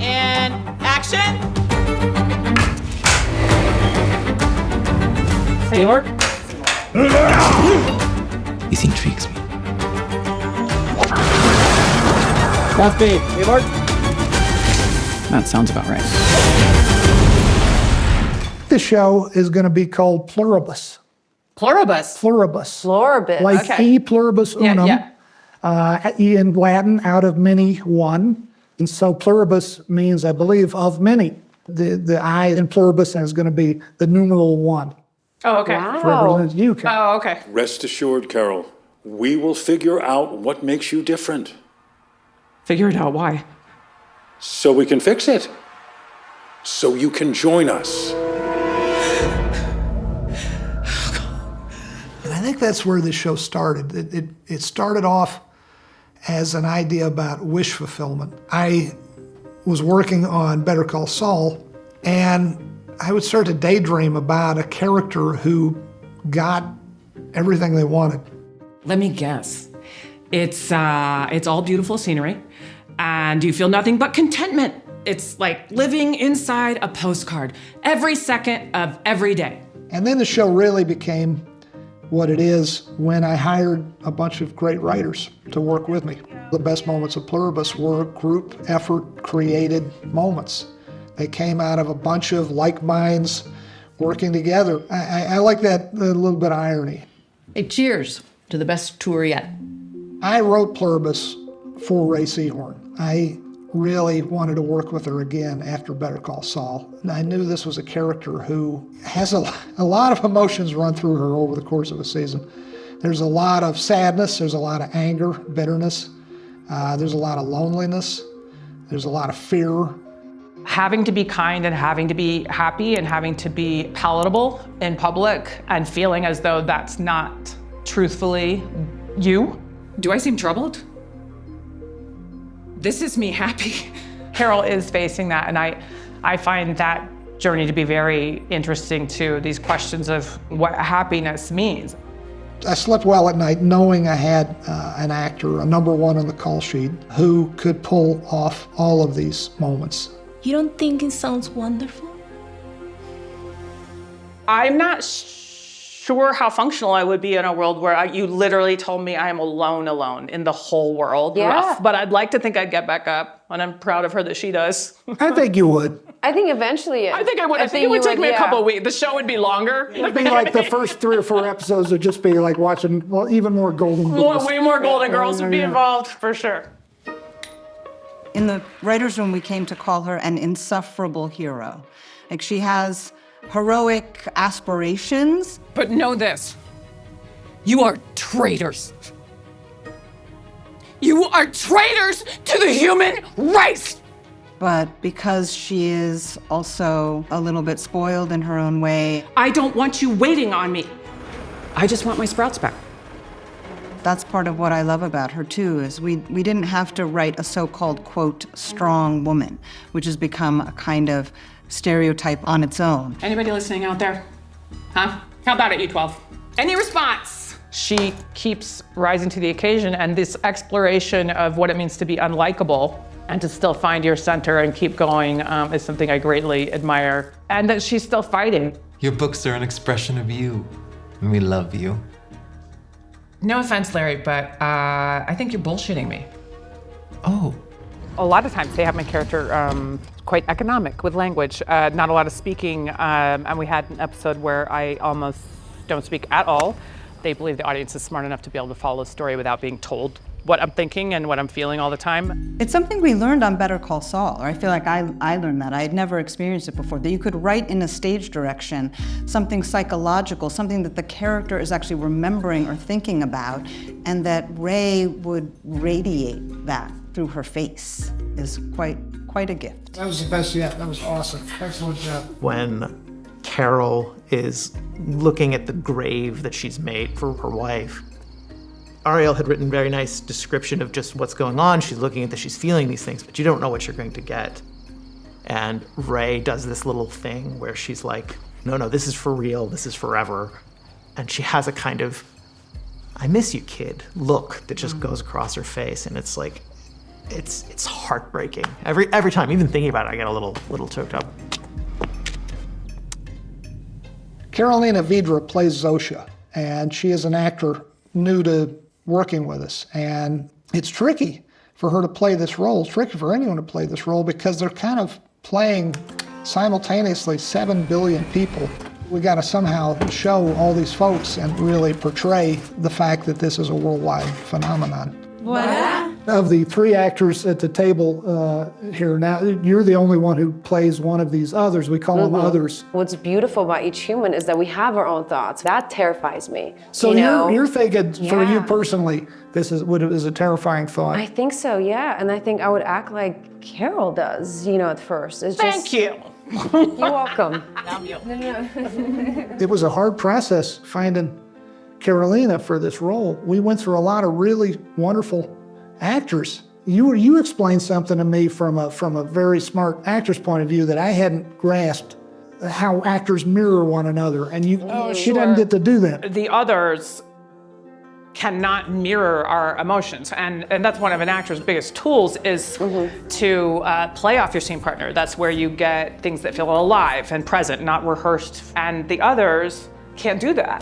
And action. Teamwork? This intrigues me. Godspeed. Teamwork? That sounds about right. This show is going to be called Pluribus. Pluribus. Pluribus. Pluribus. Like Okay. e pluribus unum. Yeah. E in Latin, out of many, one. And so pluribus means, I believe, of many. The I in pluribus is going to be the numeral one. Oh, okay. Wow. To represent you, Carol. Oh, okay. Rest assured, Carol, we will figure out what makes you different Figure it out. Why? so we can fix it. So you can join us. And I think that's where this show started. It started off as an idea about wish fulfillment. I was working on Better Call Saul, and I would start to daydream about a character who got everything they wanted. Let me guess. It's all beautiful scenery, and you feel nothing but contentment. It's like living inside a postcard every second of every day. And then the show really became what it is when I hired a bunch of great writers to work with me. The best moments of Pluribus were group effort created moments. They came out of a bunch of like minds working together. I like that little bit of irony. Hey, cheers to the best tour yet. I wrote Pluribus for Ray Seahorn. I really wanted to work with her again after Better Call Saul. And I knew this was a character who has a lot of emotions run through her over the course of a season. There's a lot of sadness, there's a lot of anger, bitterness, there's a lot of loneliness, there's a lot of fear. Having to be kind and having to be happy and having to be palatable in public and feeling as though that's not truthfully you. Do I seem troubled? This is me happy. Carol is facing that, and I find that journey to be very interesting too, these questions of what happiness means. I slept well at night knowing I had an actor, a number one on the call sheet, who could pull off all of these moments. You don't think it sounds wonderful? I'm not sure how functional I would be in a world where you literally told me I am alone in the whole world. Yeah. Rough. But I'd like to think I'd get back up, and I'm proud of her that she does. I think you would. I think eventually. I think I would. I think it would take me a couple of weeks. The show would be longer. It'd be like the first 3 or 4 episodes would just be like watching, well, even more Golden Girls. Way more Golden Girls would be involved, for sure. In the writer's room, we came to call her an insufferable hero. Like, she has heroic aspirations. But know this, you are traitors. You are traitors to the human race! But because she is also a little bit spoiled in her own way, I don't want you waiting on me. I just want my sprouts back. that's part of what I love about her too, is we didn't have to write a so-called, quote, strong woman, which has become a kind of stereotype on its own. Anybody listening out there? Huh? How about it, you 12? Any response? She keeps rising to the occasion, and this exploration of what it means to be unlikable and to still find your center and keep going is something I greatly admire. And that she's still fighting. Your books are an expression of you, and we love you. No offense, Larry, but I think you're bullshitting me. Oh. A lot of times they have my character quite economic with language, not a lot of speaking, and we had an episode where I almost don't speak at all. They believe the audience is smart enough to be able to follow the story without being told what I'm thinking and what I'm feeling all the time. It's something we learned on Better Call Saul, or I feel like I learned that. I had never experienced it before, that you could write in a stage direction something psychological, something that the character is actually remembering or thinking about, and that Ray would radiate that through her face is quite a gift. That was the best yet. That was awesome. Excellent job. When Carol is looking at the grave that she's made for her wife, Ariel had written a very nice description of just what's going on. She's looking at this, she's feeling these things, but you don't know what you're going to get. And Ray does this little thing where she's like, no, this is for real, this is forever. And she has a kind of, I miss you, kid, look that just goes across her face. And it's like, It's heartbreaking. Every time, even thinking about it, I get a little choked up. Carolina Vidra plays Zosha, and she is an actor new to working with us. And it's tricky for her to play this role. It's tricky for anyone to play this role because they're kind of playing simultaneously 7 billion people. We got to somehow show all these folks and really portray the fact that this is a worldwide phenomenon. Voilà. Of the 3 actors at the table here now, you're the only one who plays one of these others. We call them others. What's beautiful about each human is that we have our own thoughts. That terrifies me. So you're thinking, for you Yeah. personally, this is a terrifying thought. I think so, yeah. And I think I would act like Carol does, at first. It's just, Thank you. You're welcome. It was a hard process finding Carolina for this role. We went through a lot of really wonderful actors. You explained something to me from a very smart actor's point of view that I hadn't grasped, how actors mirror one another, and she didn't get to do that. The others cannot mirror our emotions, and that's one of an actor's biggest tools is to play off your scene partner. That's where you get things that feel alive and present, not rehearsed, and the others can't do that.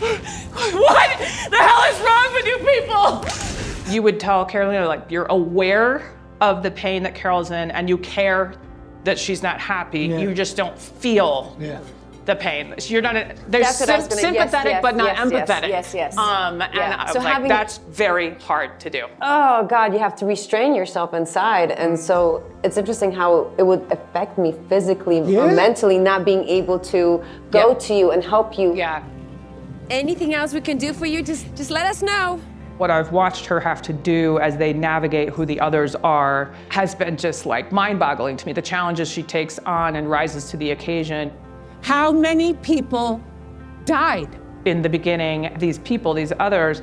What the hell is wrong with you people? You would tell Carolina, like, you're aware of the pain that Carol's in and you care that she's not happy. Yeah. You just don't feel the pain. You're not, there's That's what I was gonna- sympathetic, yes, but not yes, empathetic. yes. And So like, having- that's very hard to do. Oh God, you have to restrain yourself inside. And so it's interesting how it would affect me physically or mentally, not being able to go to you and help you. Yeah. Anything else we can do for you, just let us know. What I've watched her have to do as they navigate who the others are has been just like mind-boggling to me. The challenges she takes on and rises to the occasion. How many people died? In the beginning, these people, these others,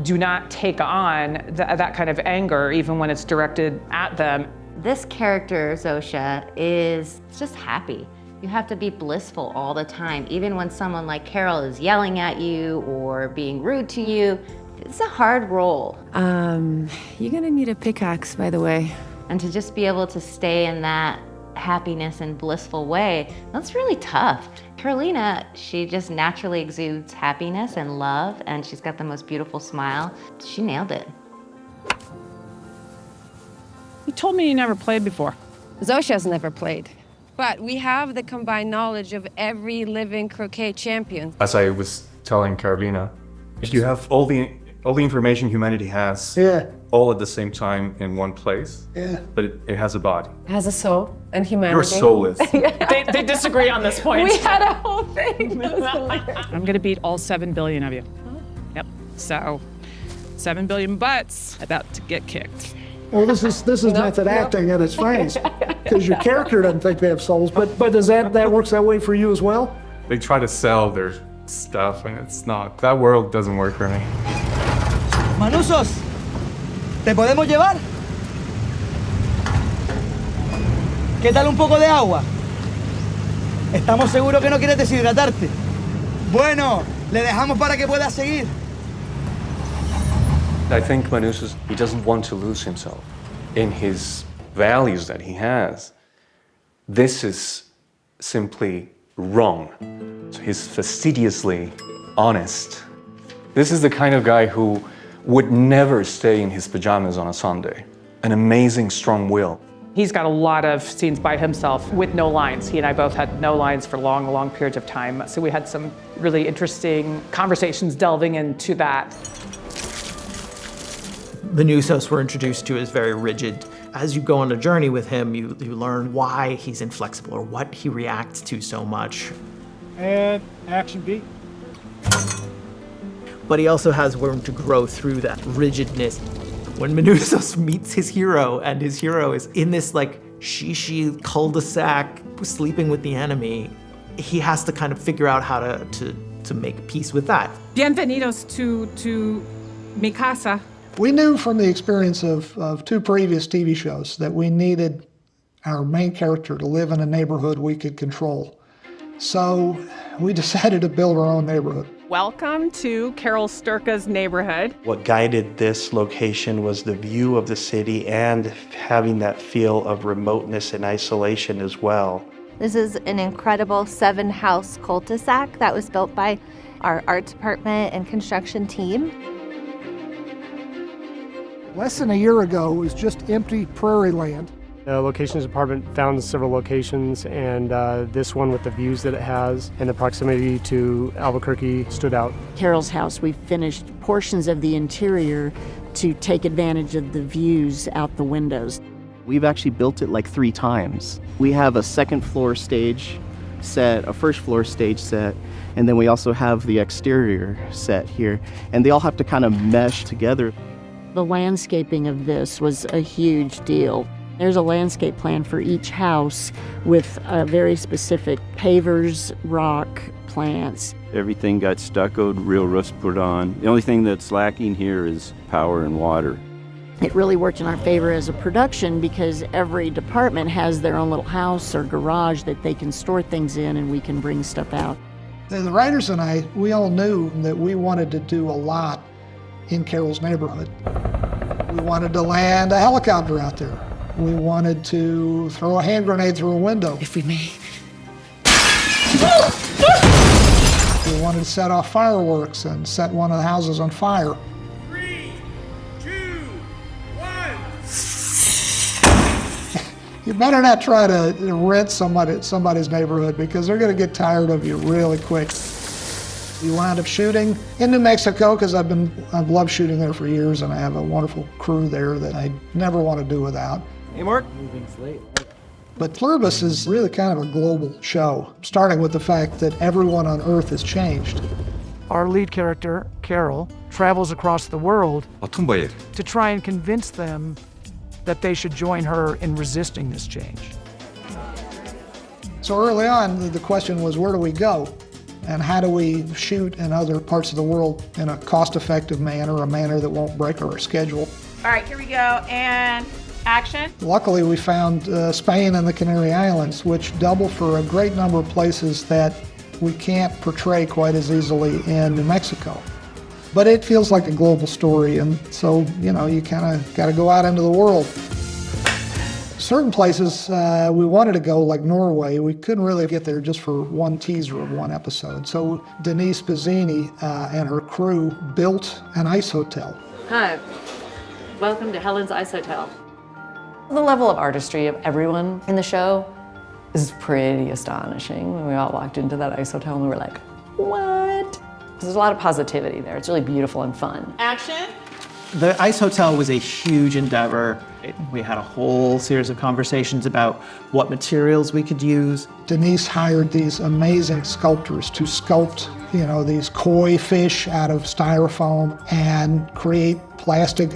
do not take on that kind of anger, even when it's directed at them. This character, Zosha, is just happy. You have to be blissful all the time, even when someone like Carol is yelling at you or being rude to you. It's a hard role. You're gonna need a pickaxe, by the way. And to just be able to stay in that happiness and blissful way, that's really tough. Carolina, she just naturally exudes happiness and love, and she's got the most beautiful smile. She nailed it. You told me you never played before. Zosha's never played. But we have the combined knowledge of every living croquet champion. As I was telling Carolina, you have all the information humanity has, all at the same time in one place. But it has a body. It has a soul and humanity. You're soulless. They disagree on this point. We had a whole thing. I'm gonna beat all 7 billion of you. Yep. So, 7 billion butts about to get kicked. Well, this is method acting at its finest, because your character doesn't think they have souls. But does that works that way for you as well? They try to sell their stuff, and it's not. That world doesn't work for me. Manusos, ¿te podemos llevar? ¿Qué tal un poco de agua? ¿Estamos seguros que no quieres deshidratarte? Bueno, le dejamos para que pueda seguir. I think Manusos, he doesn't want to lose himself in his values that he has. This is simply wrong. He's fastidiously honest. This is the kind of guy who would never stay in his pajamas on a Sunday. An amazing strong will. He's got a lot of scenes by himself with no lines. He and I both had no lines for long, long periods of time. So we had some really interesting conversations delving into that. The Nusos we're introduced to is very rigid. As you go on a journey with him, you learn why he's inflexible or what he reacts to so much. And action beat. But he also has room to grow through that rigidness. When Manusos meets his hero, and his hero is in this like shishi cul-de-sac sleeping with the enemy, he has to kind of figure out how to make peace with that. Bienvenidos to mi casa. We knew from the experience of 2 previous TV shows that we needed our main character to live in a neighborhood we could control. So we decided to build our own neighborhood. Welcome to Carol Sturka's neighborhood. What guided this location was the view of the city and having that feel of remoteness and isolation as well. This is an incredible 7-house cul-de-sac that was built by our art department and construction team. Less than a year ago, it was just empty prairie land. The locations department found several locations, and this one with the views that it has and the proximity to Albuquerque stood out. Carol's house, we finished portions of the interior to take advantage of the views out the windows. We've actually built it like 3 times. We have a second floor stage set, a first floor stage set, and then we also have the exterior set here, and they all have to kind of mesh together. The landscaping of this was a huge deal. There's a landscape plan for each house with very specific pavers, rock, plants. Everything got stuccoed, real roofs put on. The only thing that's lacking here is power and water. It really worked in our favor as a production because every department has their own little house or garage that they can store things in, and we can bring stuff out. The writers and I, we all knew that we wanted to do a lot in Carol's neighborhood. We wanted to land a helicopter out there. We wanted to throw a hand grenade through a window. If we may. We wanted to set off fireworks and set one of the houses on fire. 3, 2, 1. You better not try to rent somebody's neighborhood because they're going to get tired of you really quick. We wound up shooting in New Mexico because I've loved shooting there for years, and I have a wonderful crew there that I never want to do without. Hey, Mark. But Pluribus is really kind of a global show, starting with the fact that everyone on Earth has changed. Our lead character, Carol, travels across the world to try and convince them that they should join her in resisting this change. So early on, the question was, where do we go? And how do we shoot in other parts of the world in a cost-effective manner, a manner that won't break our schedule? All right, here we go, and action. Luckily, we found Spain and the Canary Islands, which double for a great number of places that we can't portray quite as easily in New Mexico. But it feels like a global story, and so, you know, you kind of got to go out into the world. Certain places we wanted to go, like Norway, we couldn't really get there just for one teaser of one episode. So Denise Pizzini and her crew built an ice hotel. Hi, welcome to Helen's Ice Hotel. The level of artistry of everyone in the show is pretty astonishing. When we all walked into that ice hotel and we were like, what? There's a lot of positivity there. It's really beautiful and fun. Action. The Ice Hotel was a huge endeavor. We had a whole series of conversations about what materials we could use. Denise hired these amazing sculptors to sculpt, you know, these koi fish out of styrofoam and create plastic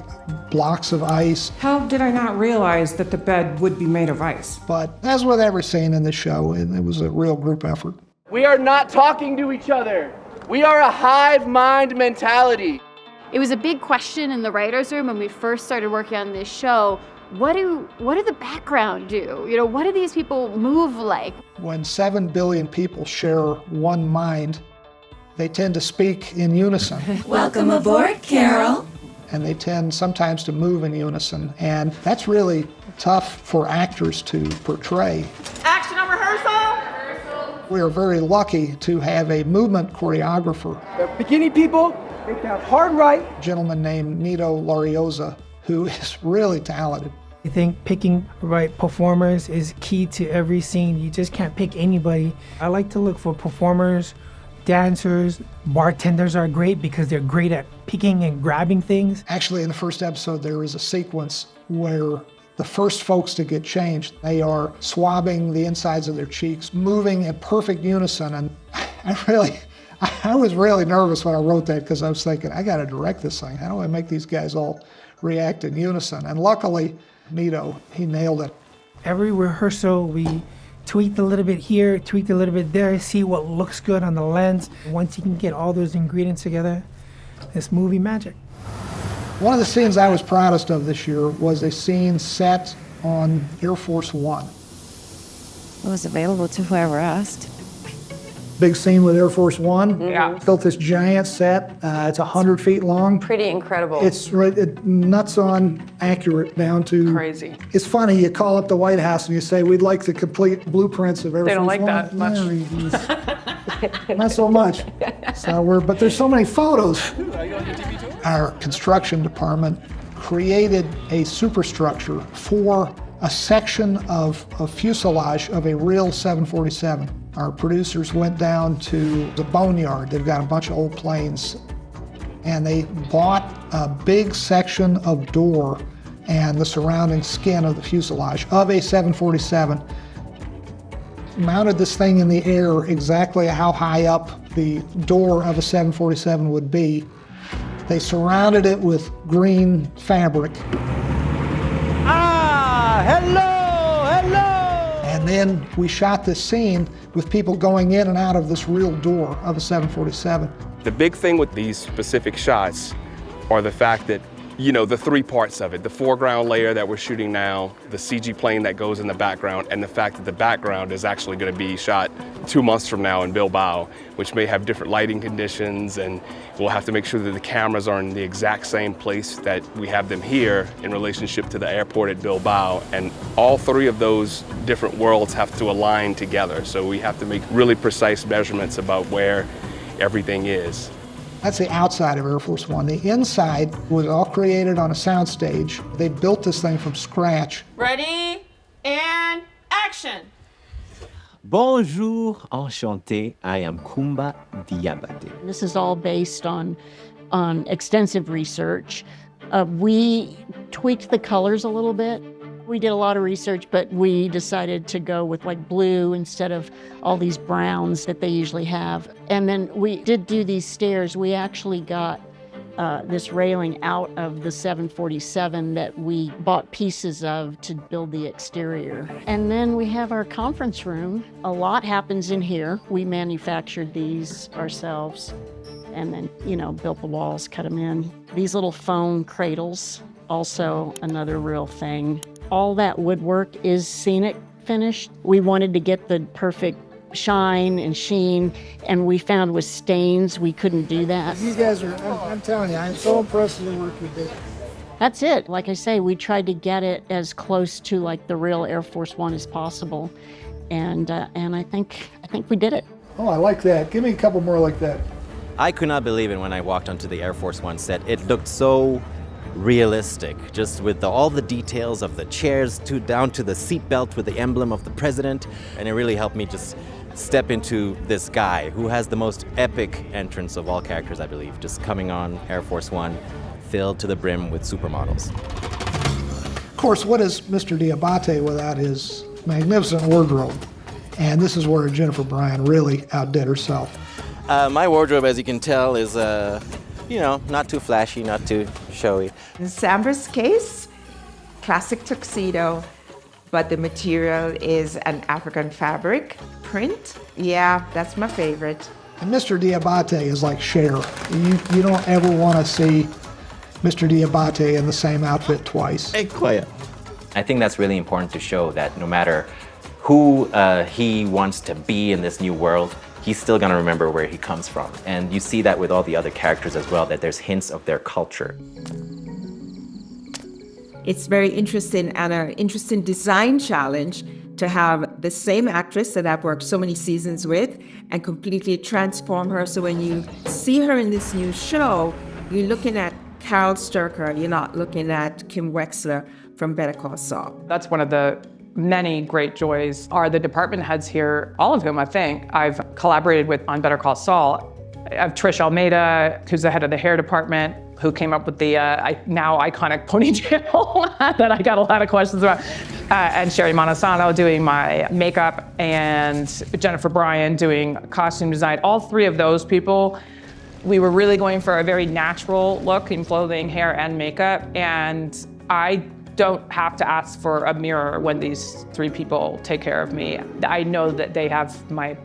blocks of ice. How did I not realize that the bed would be made of ice? But as with every scene in the show, it was a real group effort. We are not talking to each other. We are a hive mind mentality. It was a big question in the writer's room when we first started working on this show. What do the background do? You know, what do these people move like? When 7 billion people share one mind, they tend to speak in unison. Welcome aboard, Carol. And they tend sometimes to move in unison, and that's really tough for actors to portray. Action on rehearsal. We are very lucky to have a movement choreographer. The bikini people, make that hard right. A gentleman named Nito Larioza, who is really talented. I think picking the right performers is key to every scene. You just can't pick anybody. I like to look for performers, dancers, bartenders are great because they're great at picking and grabbing things. Actually, in the first episode, there is a sequence where the first folks to get changed, they are swabbing the insides of their cheeks, moving in perfect unison. And I was really nervous when I wrote that because I was thinking, I got to direct this thing. How do I make these guys all react in unison? And luckily, Nito, he nailed it. Every rehearsal, we tweaked a little bit here, tweaked a little bit there, see what looks good on the lens. Once you can get all those ingredients together, it's movie magic. One of the scenes I was proudest of this year was a scene set on Air Force One. It was available to whoever asked. big scene with Air Force One. Yeah. Built this giant set. It's 100 feet long. Pretty incredible. It's nuts on accurate down to... Crazy. It's funny, you call up the White House and you say, we'd like the complete blueprints of Air They Force don't like One. that much. Not so much. But there's so many photos. Our construction department created a superstructure for a section of fuselage of a real 747. Our producers went down to the boneyard. They've got a bunch of old planes. And they bought a big section of door and the surrounding skin of the fuselage of a 747. Mounted this thing in the air exactly how high up the door of a 747 would be. They surrounded it with green fabric. Hello! And then we shot this scene with people going in and out of this real door of a 747. The big thing with these specific shots are the fact that, you know, the three parts of it, the foreground layer that we're shooting now, the CG plane that goes in the background, and the fact that the background is actually going to be shot 2 months from now in Bilbao, which may have different lighting conditions, and we'll have to make sure that the cameras are in the exact same place that we have them here in relationship to the airport at Bilbao. And all three of those different worlds have to align together. So we have to make really precise measurements about where everything is. That's the outside of Air Force One. The inside was all created on a soundstage. They built this thing from scratch. Ready, and action. Bonjour, enchanté. I am Kumba Diabate. This is all based on extensive research. We tweaked the colors a little bit. We did a lot of research, but we decided to go with like blue instead of all these browns that they usually have. And then we did do these stairs. We actually got this railing out of the 747 that we bought pieces of to build the exterior. And then we have our conference room. A lot happens in here. We manufactured these ourselves and then, you know, built the walls, cut them in. These little foam cradles, also another real thing. All that woodwork is scenic finished. We wanted to get the perfect shine and sheen, and we found with stains we couldn't do that. You guys are, I'm telling you, I'm so impressed with the work you did. That's it. Like I say, we tried to get it as close to like the real Air Force One as possible, and I think we did it. Oh, I like that. Give me a couple more like that. I could not believe it when I walked onto the Air Force One set. It looked so realistic, just with all the details of the chairs down to the seatbelt with the emblem of the president, and it really helped me just step into this guy who has the most epic entrance of all characters, I believe, just coming on Air Force One, filled to the brim with supermodels. Of course, what is Mr. Diabate without his magnificent wardrobe? And this is where Jennifer Bryan really outdid herself. My wardrobe, as you can tell, is you know, not too flashy, not too showy. In Sambra's case, classic tuxedo, but the material is an African fabric print. Yeah, that's my favorite. And Mr. Diabate is like Cher. You don't ever want to see Mr. Diabate in the same outfit twice. Hey, quiet. I think that's really important to show that no matter who he wants to be in this new world, he's still gonna remember where he comes from. And you see that with all the other characters as well, that there's hints of their culture. It's very interesting and an interesting design challenge to have the same actress that I've worked so many seasons with and completely transform her. So when you see her in this new show, you're looking at Carol Sturcker, you're not looking at Kim Wexler from Better Call Saul. That's one of the many great joys are the department heads here, all of whom I think I've collaborated with on Better Call Saul. I have Trish Almeida, who's the head of the hair department, who came up with the now iconic ponytail that I got a lot of questions about. And Sherry Montesano doing my makeup, and Jennifer Bryan doing costume design. All three of those people, we were really going for a very natural look in clothing, hair, and makeup. And I don't have to ask for a mirror when these three people take care of me. I know that they have my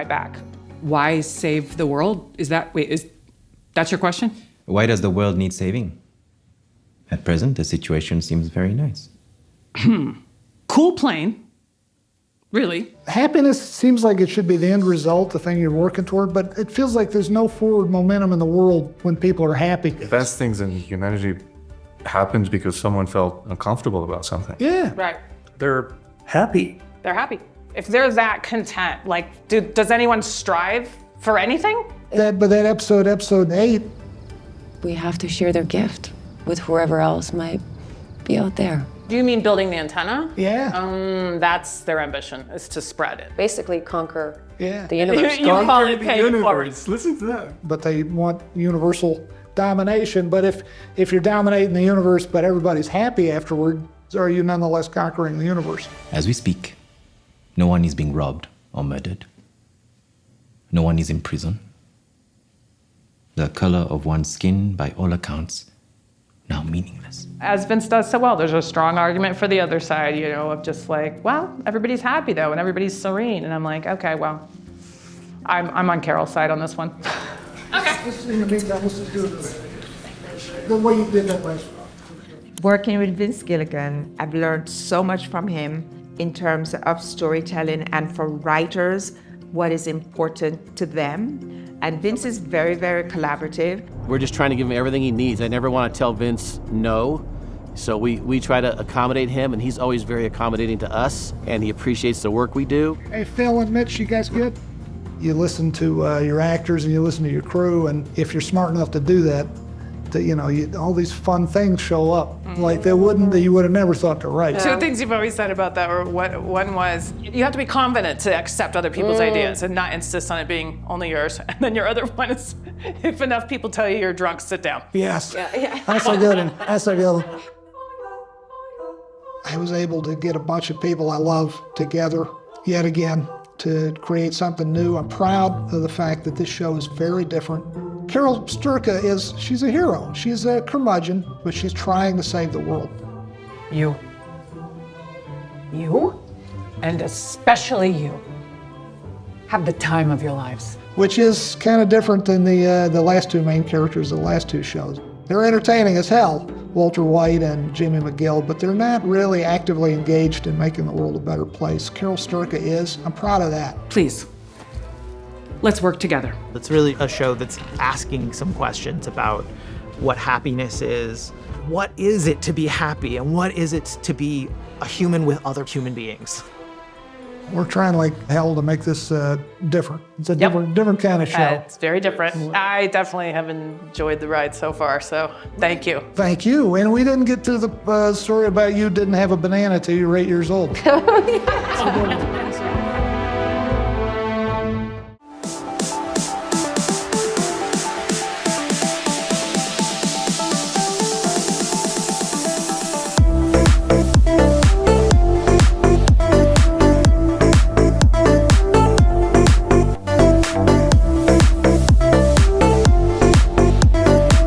back. Why save the world? That's your question? Why does the world need saving? At present, the situation seems very nice. Cool plane, Really? Happiness seems like it should be the end result, the thing you're working toward, but it feels like there's no forward momentum in the world when people are happy. The best things in humanity happened because someone felt uncomfortable about something. Yeah. Right. They're happy. They're happy. If they're that content, like, does anyone strive for anything? But that episode 8. We have to share their gift with whoever else might be out there. Do you mean building the antenna? Yeah. That's their ambition, is to spread it. Basically conquer Yeah. the universe. You call it pay it forward. Listen to that. But they want universal domination. But if you're dominating the universe, but everybody's happy afterward, are you nonetheless conquering the universe? As we speak, no one is being robbed or murdered. No one is in prison. The color of one's skin, by all accounts, now meaningless. As Vince does so well, there's a strong argument for the other side, you know, of just like, well, everybody's happy though, and everybody's serene. And I'm like, okay, well, I'm on Carol's side on this one. The way you did that last. Working with Vince Gilligan, I've learned so much from him in terms of storytelling and for writers, what is important to them. And Vince is very, very collaborative. We're just trying to give him everything he needs. I never want to tell Vince no. So we try to accommodate him, and he's always very accommodating to us, and he appreciates the work we do. Hey, Phil and Mitch, you guys good? You listen to your actors and you listen to your crew, and if you're smart enough to do that, all these fun things show up. Like you would have never thought to write. Two things you've always said about that were, one was, you have to be confident to accept other people's ideas and not insist on it being only yours. And then your other one is, if enough people tell you you're drunk, sit down. Yes. Yeah. That's a good one. That's a good one. I was able to get a bunch of people I love together yet again to create something new. I'm proud of the fact that this show is very different. Carol Sturka she's a hero. She's a curmudgeon, but she's trying to save the world. You, and especially you, have the time of your lives. Which is kind of different than the last two main characters of the last two shows. They're entertaining as hell, Walter White and Jimmy McGill, but they're not really actively engaged in making the world a better place. Carol Sturka is. I'm proud of that. Please, let's work together. It's really a show that's asking some questions about what happiness is. What is it to be happy, and what is it to be a human with other human beings? We're trying like hell to make this different. It's a different kind of show. It's very different. I definitely have enjoyed the ride so far, so thank you. Thank you. And we didn't get to the story about you didn't have a banana till you were 8 years old.